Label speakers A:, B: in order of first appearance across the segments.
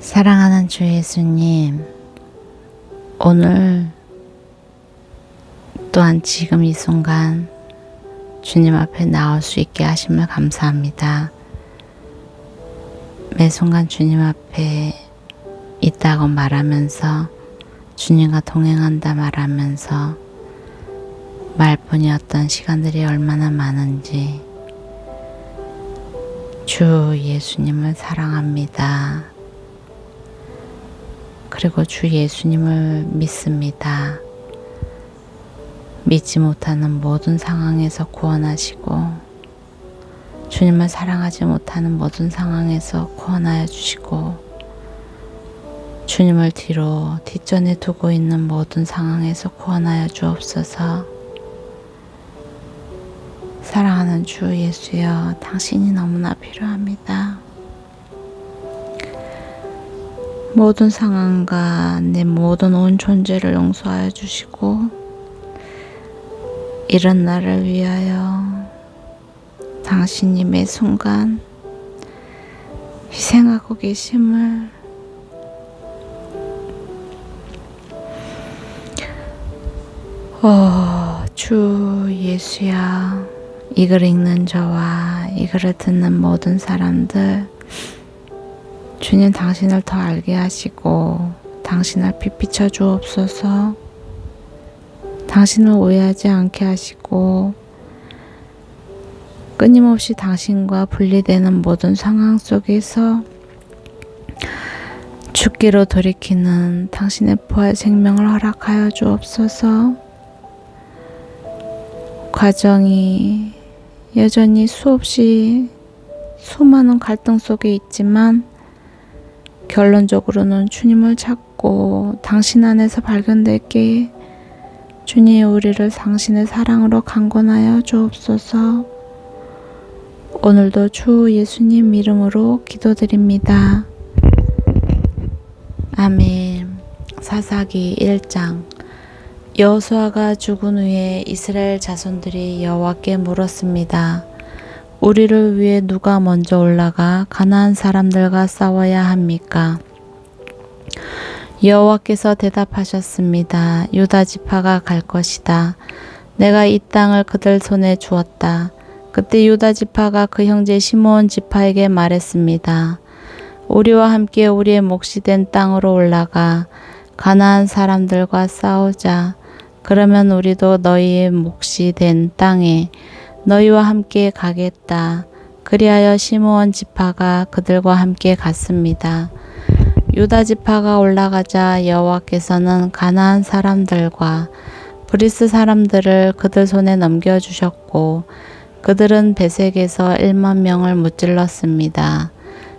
A: 사랑하는 주 예수님, 오늘 또한 지금 이 순간 주님 앞에 나올 수 있게 하심을 감사합니다. 매 순간 주님 앞에 있다고 말하면서 주님과 동행한다 말하면서 말뿐이었던 시간들이 얼마나 많은지 주 예수님을 사랑합니다. 그리고 주 예수님을 믿습니다. 믿지 못하는 모든 상황에서 구원하시고 주님을 사랑하지 못하는 모든 상황에서 구원하여 주시고 주님을 뒷전에 두고 있는 모든 상황에서 구원하여 주옵소서. 사랑하는 주 예수여, 당신이 너무나 필요합니다. 모든 상황과 내 모든 온 존재를 용서하여 주시고 이런 나를 위하여 당신이 매 순간 희생하고 계심을 주 예수야, 이 글 읽는 저와 이 글을 듣는 모든 사람들, 주님 당신을 더 알게 하시고 당신을 빛비춰 주옵소서. 당신을 오해하지 않게 하시고 끊임없이 당신과 분리되는 모든 상황 속에서 죽기로 돌이키는 당신의 부활 생명을 허락하여 주옵소서. 과정이 여전히 수없이 수많은 갈등 속에 있지만 결론적으로는 주님을 찾고 당신 안에서 발견되기에 주님이 우리를 당신의 사랑으로 강권하여 주옵소서. 오늘도 주 예수님 이름으로 기도드립니다. 아멘. 사사기 1장. 여호수아가 죽은 후에 이스라엘 자손들이 여호와께 물었습니다. 우리를 위해 누가 먼저 올라가 가나안 사람들과 싸워야 합니까? 여호와께서 대답하셨습니다. 유다 지파가 갈 것이다. 내가 이 땅을 그들 손에 주었다. 그때 유다 지파가 그 형제 시므온 지파에게 말했습니다. 우리와 함께 우리의 몫이 된 땅으로 올라가 가나안 사람들과 싸우자. 그러면 우리도 너희의 몫이 된 땅에 너희와 함께 가겠다. 그리하여 시므온 지파가 그들과 함께 갔습니다. 유다 지파가 올라가자 여호와께서는 가나안 사람들과 브리스 사람들을 그들 손에 넘겨주셨고 그들은 베색에서 1만 명을 무찔렀습니다.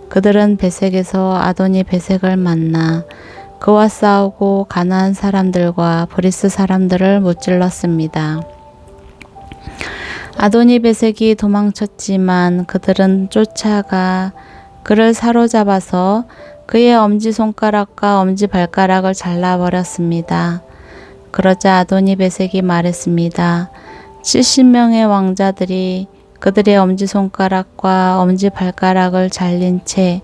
A: 그들은 베색에서 아도니 베색을 만나 그와 싸우고 가나안 사람들과 브리스 사람들을 무찔렀습니다. 아도니 베색이 도망쳤지만 그들은 쫓아가 그를 사로잡아서 그의 엄지손가락과 엄지발가락을 잘라버렸습니다. 그러자 아도니 베색이 말했습니다. 70명의 왕자들이 그들의 엄지손가락과 엄지발가락을 잘린 채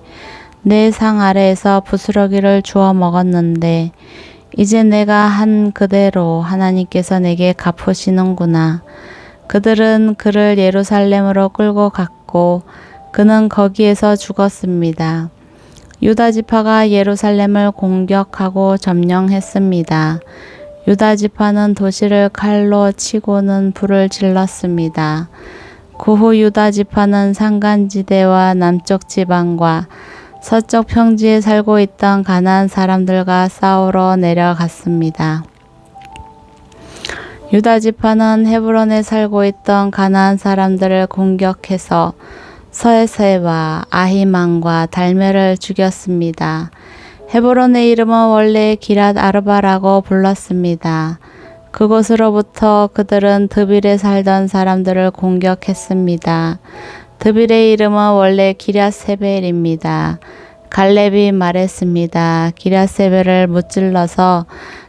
A: 내 상 아래에서 부스러기를 주워 먹었는데 이제 내가 한 그대로 하나님께서 내게 갚으시는구나. 그들은 그를 예루살렘으로 끌고 갔고 그는 거기에서 죽었습니다. 유다 지파가 예루살렘을 공격하고 점령했습니다. 유다 지파는 도시를 칼로 치고는 불을 질렀습니다. 그 후 유다 지파는 산간지대와 남쪽 지방과 서쪽 평지에 살고 있던 가나안 사람들과 싸우러 내려갔습니다. 유다 지파는 헤브론에 살고 있던 가나안 사람들을 공격해서 서에세와 아히만과 달메를 죽였습니다. 헤브론의 이름은 원래 기랏 아르바라고 불렀습니다. 그곳으로부터 그들은 드빌에 살던 사람들을 공격했습니다. 드빌의 이름은 원래 기랴세벨입니다. 갈렙이 말했습니다. 기랴세벨을 무찔러서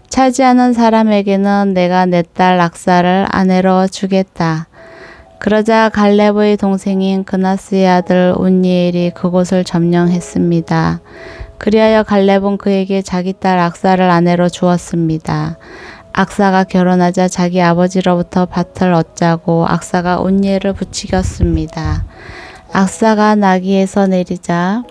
A: 차지하는 사람에게는 내가 내 딸 악사를 아내로 주겠다. 그러자 갈렙의 동생인 그나스의 아들 운니엘이 그곳을 점령했습니다. 그리하여 갈렙은 그에게 자기 딸 악사를 아내로 주었습니다. 악사가 결혼하자 자기 아버지로부터 밭을 얻자고 악사가 온니엘을 부추겼습니다. 악사가 나귀에서 내리자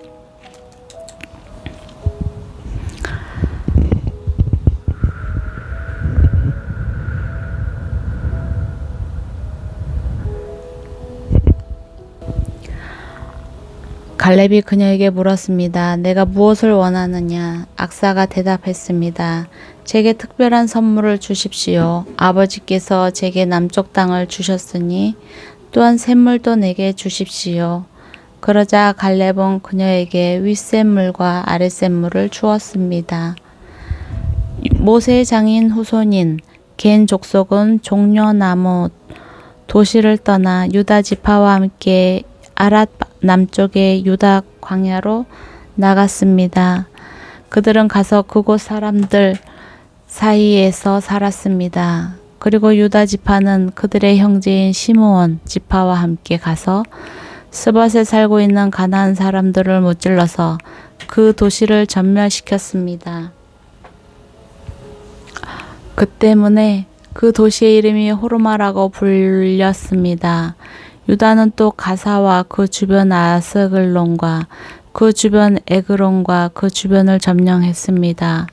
A: 갈렙이 그녀에게 물었습니다. 내가 무엇을 원하느냐? 악사가 대답했습니다. 제게 특별한 선물을 주십시오. 아버지께서 제게 남쪽 땅을 주셨으니 또한 샘물도 내게 주십시오. 그러자 갈렙은 그녀에게 윗샘물과 아랫샘물을 주었습니다. 모세의 장인 후손인 겐 족속은 종려나무 도시를 떠나 유다 지파와 함께 아랏 남쪽의 유다 광야로 나갔습니다. 그들은 가서 그곳 사람들 사이에서 살았습니다. 그리고 유다 지파는 그들의 형제인 시므온 지파와 함께 가서 스밧에 살고 있는 가나안 사람들을 무찔러서 그 도시를 전멸시켰습니다. 그 때문에 그 도시의 이름이 호르마라고 불렸습니다. 유다는 또 가사와 그 주변 아스글론과 그 주변 에그론과 그 주변을 점령했습니다.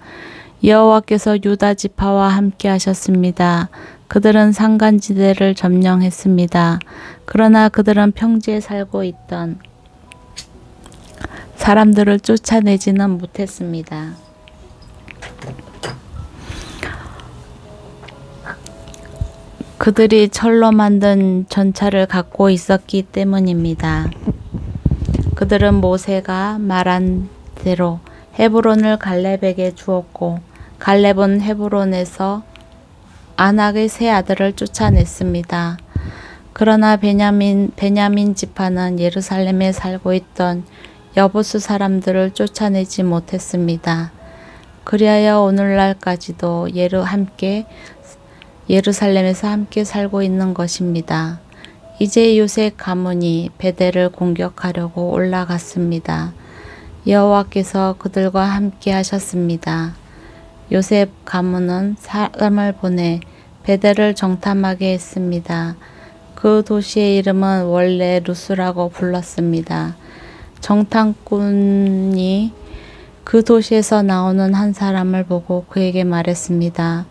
A: 여호와께서 유다 지파와 함께 하셨습니다. 그들은 산간지대를 점령했습니다. 그러나 그들은 평지에 살고 있던 사람들을 쫓아내지는 못했습니다. 그들이 철로 만든 전차를 갖고 있었기 때문입니다. 그들은 모세가 말한 대로 헤브론을 갈렙에게 주었고 갈렙은 헤브론에서 아낙의 세 아들을 쫓아냈습니다. 그러나 베냐민 지파는 예루살렘에 살고 있던 여부수 사람들을 쫓아내지 못했습니다. 그리하여 오늘날까지도 예루살렘에서 함께 살고 있는 것입니다. 이제 요셉 가문이 베델을 공격하려고 올라갔습니다. 여호와께서 그들과 함께 하셨습니다. 요셉 가문은 사람을 보내 베델을 정탐하게 했습니다. 그 도시의 이름은 원래 루스라고 불렀습니다. 정탐꾼이 그 도시에서 나오는 한 사람을 보고 그에게 말했습니다.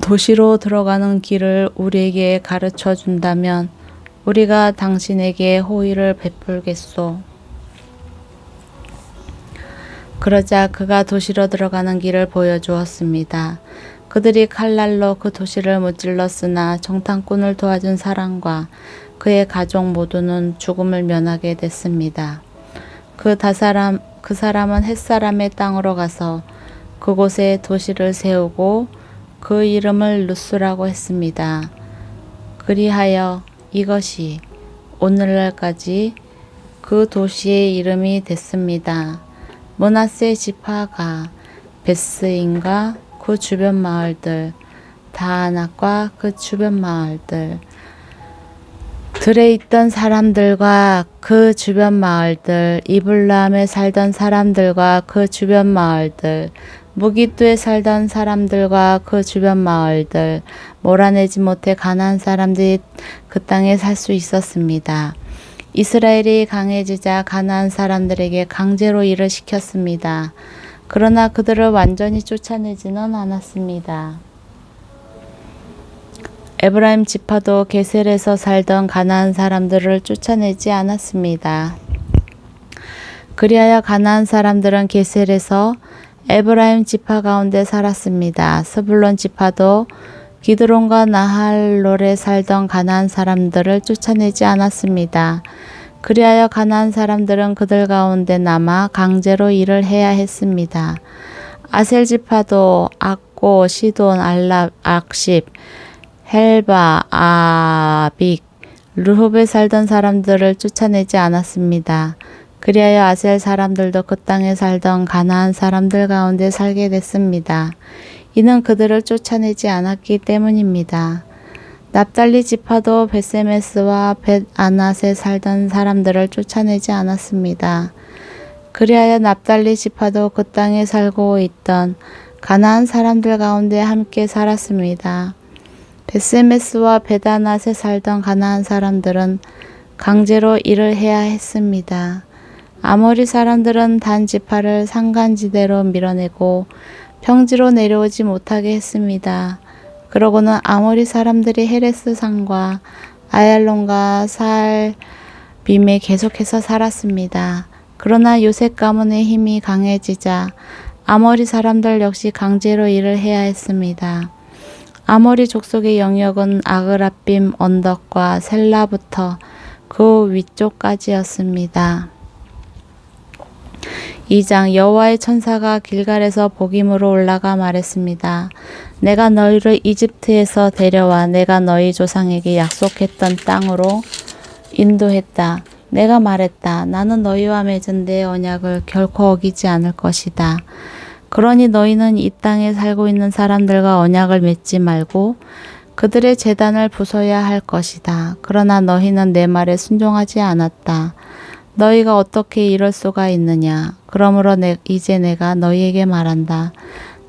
A: 도시로 들어가는 길을 우리에게 가르쳐 준다면 우리가 당신에게 호의를 베풀겠소. 그러자 그가 도시로 들어가는 길을 보여주었습니다. 그들이 칼날로 그 도시를 무찔렀으나 정탐꾼을 도와준 사람과 그의 가족 모두는 죽음을 면하게 됐습니다. 그 사람은 햇사람의 땅으로 가서 그곳에 도시를 세우고 그 이름을 루스라고 했습니다. 그리하여 이것이 오늘날까지 그 도시의 이름이 됐습니다. 므낫세 지파가 베스인과 그 주변 마을들, 다아낙과 그 주변 마을들, 들에 있던 사람들과 그 주변 마을들, 이블람에 살던 사람들과 그 주변 마을들, 무기뚜에 살던 사람들과 그 주변 마을들, 몰아내지 못해 가나안 사람들이 그 땅에 살 수 있었습니다. 이스라엘이 강해지자 가나안 사람들에게 강제로 일을 시켰습니다. 그러나 그들을 완전히 쫓아내지는 않았습니다. 에브라임 지파도 게셀에서 살던 가나안 사람들을 쫓아내지 않았습니다. 그리하여 가나안 사람들은 게셀에서 에브라임 지파 가운데 살았습니다. 스불론 지파도 기드론과 나할롤에 살던 가나안 사람들을 쫓아내지 않았습니다. 그리하여 가나안 사람들은 그들 가운데 남아 강제로 일을 해야 했습니다. 아셀 지파도 악고, 시돈, 알랍, 악십, 헬바, 아빅, 르홉에 살던 사람들을 쫓아내지 않았습니다. 그리하여 아셀 사람들도 그 땅에 살던 가나안 사람들 가운데 살게 됐습니다. 이는 그들을 쫓아내지 않았기 때문입니다. 납달리 지파도 벳세메스와 벳아낫에 살던 사람들을 쫓아내지 않았습니다. 그리하여 납달리 지파도 그 땅에 살고 있던 가나안 사람들 가운데 함께 살았습니다. 베세메스와 베다낫에 살던 가나안 사람들은 강제로 일을 해야 했습니다. 아모리 사람들은 단 지파를 산간지대로 밀어내고 평지로 내려오지 못하게 했습니다. 그러고는 아모리 사람들이 헤레스 산과 아얄론과 사알빔에 계속해서 살았습니다. 그러나 요셉 가문의 힘이 강해지자 아모리 사람들 역시 강제로 일을 해야 했습니다. 아모리 족속의 영역은 아그라빔 언덕과 셀라부터 그 위쪽까지였습니다. 2장 여호와의 천사가 길갈에서 복임으로 올라가 말했습니다. 내가 너희를 이집트에서 데려와 내가 너희 조상에게 약속했던 땅으로 인도했다. 내가 말했다. 나는 너희와 맺은 내 언약을 결코 어기지 않을 것이다. 그러니 너희는 이 땅에 살고 있는 사람들과 언약을 맺지 말고 그들의 제단을 부숴야 할 것이다. 그러나 너희는 내 말에 순종하지 않았다. 너희가 어떻게 이럴 수가 있느냐. 그러므로 이제 내가 너희에게 말한다.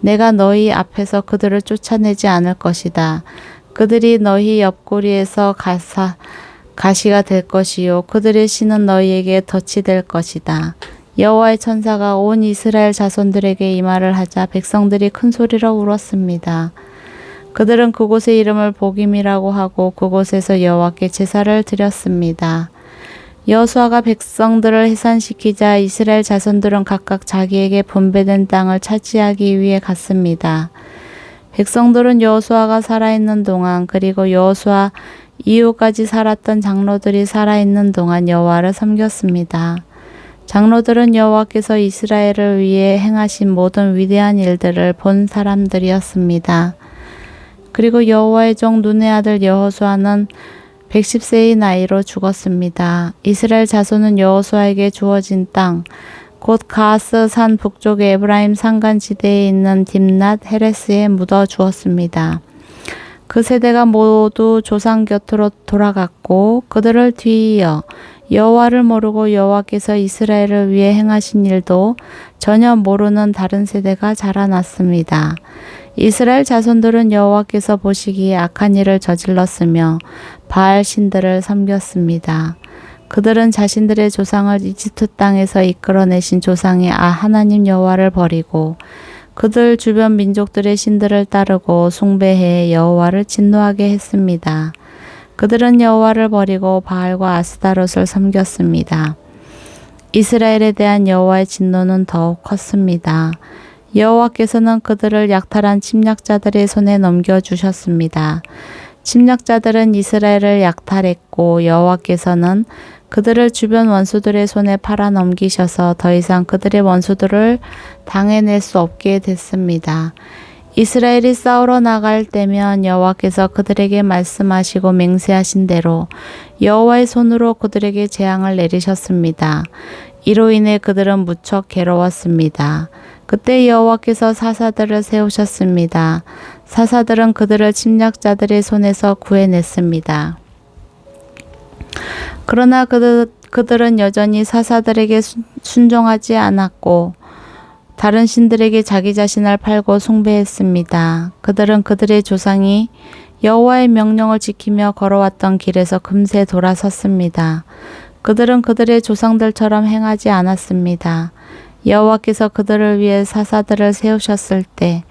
A: 내가 너희 앞에서 그들을 쫓아내지 않을 것이다. 그들이 너희 옆구리에서 가시가 될 것이요 그들의 신은 너희에게 덫이 될 것이다. 여호와의 천사가 온 이스라엘 자손들에게 이 말을 하자 백성들이 큰 소리로 울었습니다. 그들은 그곳의 이름을 복임이라고 하고 그곳에서 여호와께 제사를 드렸습니다. 여호수아가 백성들을 해산시키자 이스라엘 자손들은 각각 자기에게 분배된 땅을 차지하기 위해 갔습니다. 백성들은 여호수아가 살아있는 동안 그리고 여호수아 이후까지 살았던 장로들이 살아있는 동안 여호와를 섬겼습니다. 장로들은 여호와께서 이스라엘을 위해 행하신 모든 위대한 일들을 본 사람들이었습니다. 그리고 여호와의 종 눈의 아들 여호수아는 110세의 나이로 죽었습니다. 이스라엘 자손은 여호수아에게 주어진 땅, 곧 가스 산 북쪽의 에브라임 산간지대에 있는 딥낫 헤레스에 묻어 주었습니다. 그 세대가 모두 조상 곁으로 돌아갔고 그들을 뒤이어 여호와를 모르고 여호와께서 이스라엘을 위해 행하신 일도 전혀 모르는 다른 세대가 자라났습니다. 이스라엘 자손들은 여호와께서 보시기에 악한 일을 저질렀으며 바알 신들을 섬겼습니다. 그들은 자신들의 조상을 이집트 땅에서 이끌어내신 조상의 하나님 여호와를 버리고 그들 주변 민족들의 신들을 따르고 숭배해 여호와를 진노하게 했습니다. 그들은 여호와를 버리고 바알과 아스타롯을 섬겼습니다. 이스라엘에 대한 여호와의 진노는 더욱 컸습니다. 여호와께서는 그들을 약탈한 침략자들의 손에 넘겨주셨습니다. 침략자들은 이스라엘을 약탈했고 여호와께서는 그들을 주변 원수들의 손에 팔아 넘기셔서 더 이상 그들의 원수들을 당해낼 수 없게 됐습니다. 이스라엘이 싸우러 나갈 때면 여호와께서 그들에게 말씀하시고 맹세하신 대로 여호와의 손으로 그들에게 재앙을 내리셨습니다. 이로 인해 그들은 무척 괴로웠습니다. 그때 여호와께서 사사들을 세우셨습니다. 사사들은 그들을 침략자들의 손에서 구해냈습니다. 그러나 그들은 여전히 사사들에게 순종하지 않았고 다른 신들에게 자기 자신을 팔고 숭배했습니다. 그들은 그들의 조상이 여호와의 명령을 지키며 걸어왔던 길에서 금세 돌아섰습니다. 그들은 그들의 조상들처럼 행하지 않았습니다. 여호와께서 그들을 위해 사사들을 세우셨을 때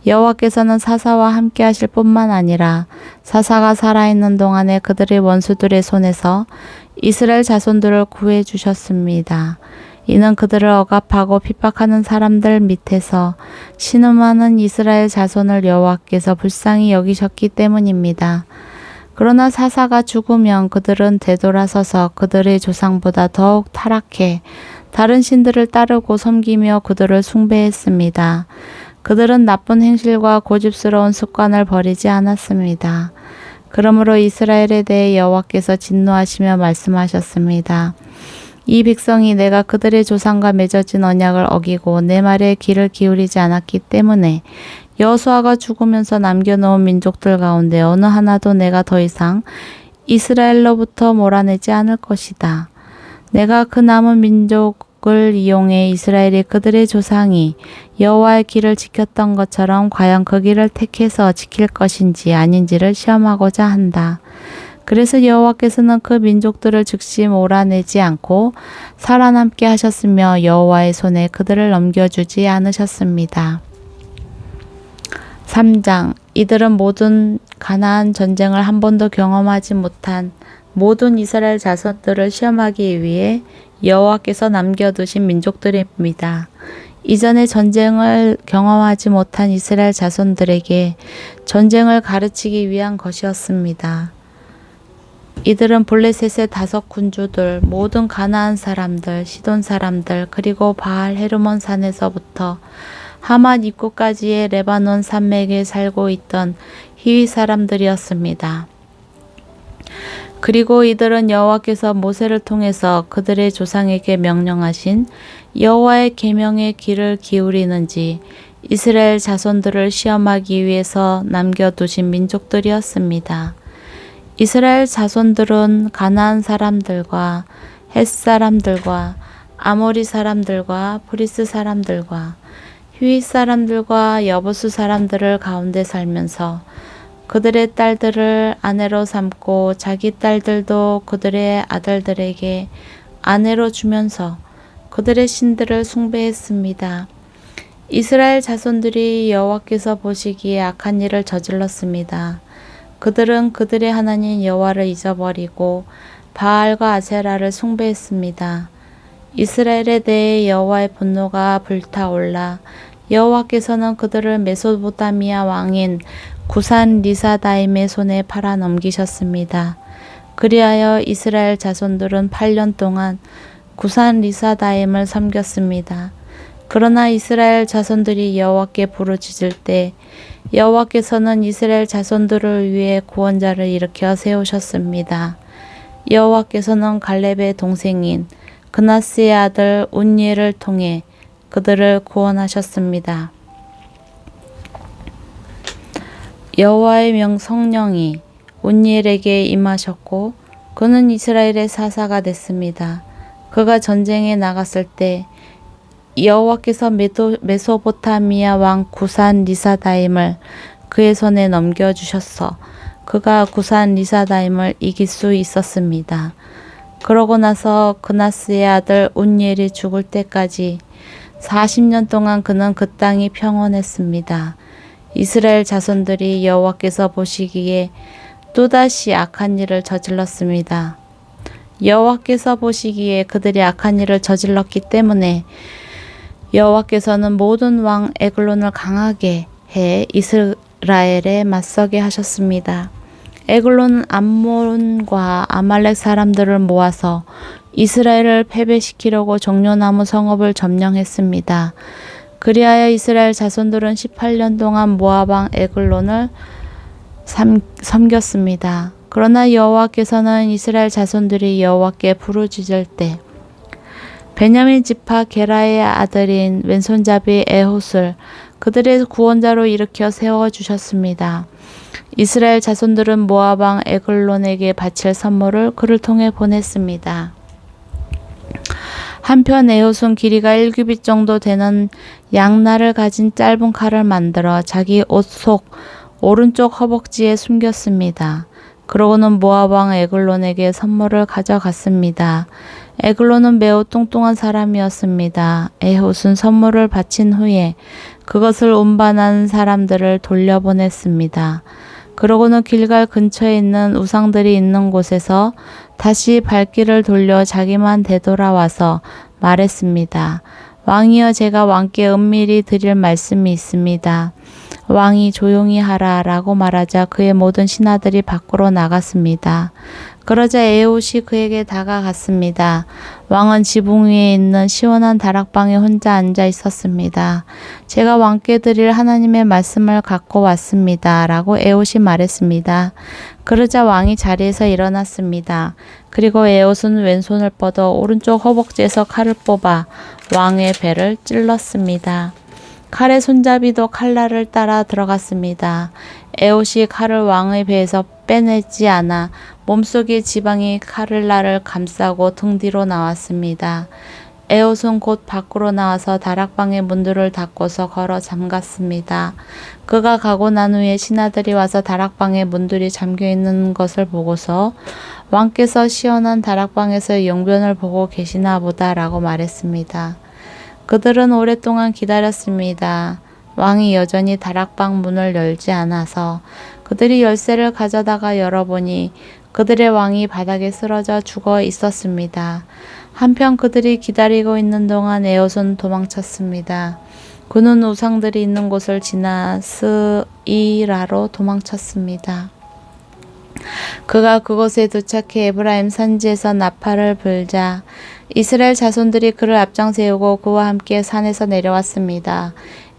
A: 여호와께서는 사사와 함께 하실 뿐만 아니라 사사가 살아있는 동안에 그들의 원수들의 손에서 이스라엘 자손들을 구해 주셨습니다. 이는 그들을 억압하고 핍박하는 사람들 밑에서 신음하는 이스라엘 자손을 여호와께서 불쌍히 여기셨기 때문입니다. 그러나 사사가 죽으면 그들은 되돌아서서 그들의 조상보다 더욱 타락해 다른 신들을 따르고 섬기며 그들을 숭배했습니다. 그들은 나쁜 행실과 고집스러운 습관을 버리지 않았습니다. 그러므로 이스라엘에 대해 여호와께서 진노하시며 말씀하셨습니다. 이 백성이 내가 그들의 조상과 맺어진 언약을 어기고 내 말에 귀를 기울이지 않았기 때문에 여호수아가 죽으면서 남겨놓은 민족들 가운데 어느 하나도 내가 더 이상 이스라엘로부터 몰아내지 않을 것이다. 내가 그 남은 민족 민족을 이용해 이스라엘이 그들의 조상이 여호와의 길을 지켰던 것처럼 과연 그 길을 택해서 지킬 것인지 아닌지를 시험하고자 한다. 그래서 여호와께서는 그 민족들을 즉시 몰아내지 않고 살아남게 하셨으며 여호와의 손에 그들을 넘겨주지 않으셨습니다. 3장. 이들은 모든 가나안 전쟁을 한 번도 경험하지 못한 모든 이스라엘 자손들을 시험하기 위해 여호와께서 남겨두신 민족들입니다. 이전에 전쟁을 경험하지 못한 이스라엘 자손들에게 전쟁을 가르치기 위한 것이었습니다. 이들은 블레셋의 5 군주들, 모든 가나안 사람들, 시돈 사람들, 그리고 바알 헤르몬 산에서부터 하맛 입구까지의 레바논 산맥에 살고 있던 히위 사람들이었습니다. 그리고 이들은 여호와께서 모세를 통해서 그들의 조상에게 명령하신 여호와의 계명의 귀를 기울이는지 이스라엘 자손들을 시험하기 위해서 남겨두신 민족들이었습니다. 이스라엘 자손들은 가나안 사람들과 헷 사람들과 아모리 사람들과 브리스 사람들과 히윗 사람들과 여부수 사람들을 가운데 살면서 그들의 딸들을 아내로 삼고 자기 딸들도 그들의 아들들에게 아내로 주면서 그들의 신들을 숭배했습니다. 이스라엘 자손들이 여호와께서 보시기에 악한 일을 저질렀습니다. 그들은 그들의 하나님 여호와를 잊어버리고 바알과 아세라를 숭배했습니다. 이스라엘에 대해 여호와의 분노가 불타올라 여호와께서는 그들을 메소포타미아 왕인 구산 리사다임의 손에 팔아 넘기셨습니다. 그리하여 이스라엘 자손들은 8년 동안 구산 리사다임을 섬겼습니다. 그러나 이스라엘 자손들이 여호와께 부르짖을 때 여호와께서는 이스라엘 자손들을 위해 구원자를 일으켜 세우셨습니다. 여호와께서는 갈렙의 동생인 그나스의 아들 운니엘을 통해 그들을 구원하셨습니다. 여호와의 성령이 운니엘에게 임하셨고 그는 이스라엘의 사사가 됐습니다. 그가 전쟁에 나갔을 때 여호와께서 메소포타미아 왕 구산 리사다임을 그의 손에 넘겨주셔서 그가 구산 리사다임을 이길 수 있었습니다. 그러고 나서 그나스의 아들 운니엘이 죽을 때까지 40년 동안 그는 그 땅이 평온했습니다. 이스라엘 자손들이 여호와께서 보시기에 또다시 악한 일을 저질렀습니다. 여호와께서 보시기에 그들이 악한 일을 저질렀기 때문에 여호와께서는 모든 왕 에글론을 강하게 해 이스라엘에 맞서게 하셨습니다. 에글론은 암몬과 아말렉 사람들을 모아서 이스라엘을 패배시키려고 종려나무 성읍을 점령했습니다. 그리하여 이스라엘 자손들은 18년 동안 모압 왕 에글론을 섬겼습니다. 그러나 여호와께서는 이스라엘 자손들이 여호와께 부르짖을 때 베냐민 지파 게라의 아들인 왼손잡이 에훗을 그들의 구원자로 일으켜 세워주셨습니다. 이스라엘 자손들은 모압 왕 에글론에게 바칠 선물을 그를 통해 보냈습니다. 한편 에훗은 길이가 1규빗 정도 되는 양날을 가진 짧은 칼을 만들어 자기 옷 속 오른쪽 허벅지에 숨겼습니다. 그러고는 모압 왕 에글론에게 선물을 가져갔습니다. 에글론은 매우 뚱뚱한 사람이었습니다. 에훗은 선물을 바친 후에 그것을 운반한 사람들을 돌려보냈습니다. 그러고는 길갈 근처에 있는 우상들이 있는 곳에서 다시 발길을 돌려 자기만 되돌아와서 말했습니다. 왕이여, 제가 왕께 은밀히 드릴 말씀이 있습니다. 왕이 조용히 하라 라고 말하자 그의 모든 신하들이 밖으로 나갔습니다. 그러자 에훗이 그에게 다가갔습니다. 왕은 지붕 위에 있는 시원한 다락방에 혼자 앉아 있었습니다. 제가 왕께 드릴 하나님의 말씀을 갖고 왔습니다. 라고 에훗이 말했습니다. 그러자 왕이 자리에서 일어났습니다. 그리고 에훗은 왼손을 뻗어 오른쪽 허벅지에서 칼을 뽑아 왕의 배를 찔렀습니다. 칼의 손잡이도 칼날을 따라 들어갔습니다. 에훗이 칼을 왕의 배에서 빼내지 않아 몸속의 지방이 칼날을 감싸고 등 뒤로 나왔습니다. 에옷은 곧 밖으로 나와서 다락방의 문들을 닫고서 걸어 잠갔습니다. 그가 가고 난 후에 신하들이 와서 다락방의 문들이 잠겨 있는 것을 보고서 왕께서 시원한 다락방에서 용변을 보고 계시나 보다라고 말했습니다. 그들은 오랫동안 기다렸습니다. 왕이 여전히 다락방 문을 열지 않아서 그들이 열쇠를 가져다가 열어보니 그들의 왕이 바닥에 쓰러져 죽어 있었습니다. 한편 그들이 기다리고 있는 동안 에옷은 도망쳤습니다. 그는 우상들이 있는 곳을 지나 스이라로 도망쳤습니다. 그가 그곳에 도착해 에브라임 산지에서 나팔을 불자 이스라엘 자손들이 그를 앞장 세우고 그와 함께 산에서 내려왔습니다.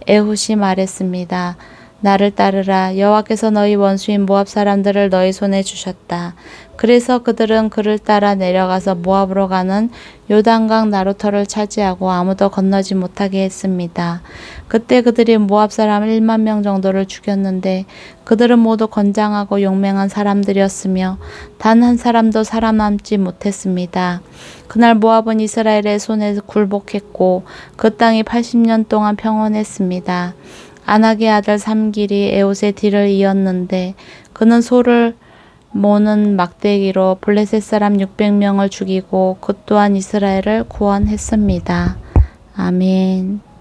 A: 에훗이 말했습니다. 나를 따르라. 여호와께서 너희 원수인 모압 사람들을 너희 손에 주셨다. 그래서 그들은 그를 따라 내려가서 모압으로 가는 요단강 나루터를 차지하고 아무도 건너지 못하게 했습니다. 그때 그들이 모압 사람 1만 명 정도를 죽였는데 그들은 모두 건장하고 용맹한 사람들이었으며 단 한 사람도 살아남지 못했습니다. 그날 모압은 이스라엘의 손에 굴복했고 그 땅이 80년 동안 평온했습니다. 아낙의 아들 삼길이 에옷의 뒤를 이었는데 그는 소를 모는 막대기로 블레셋 사람 600명을 죽이고 그 또한 이스라엘을 구원했습니다. 아멘.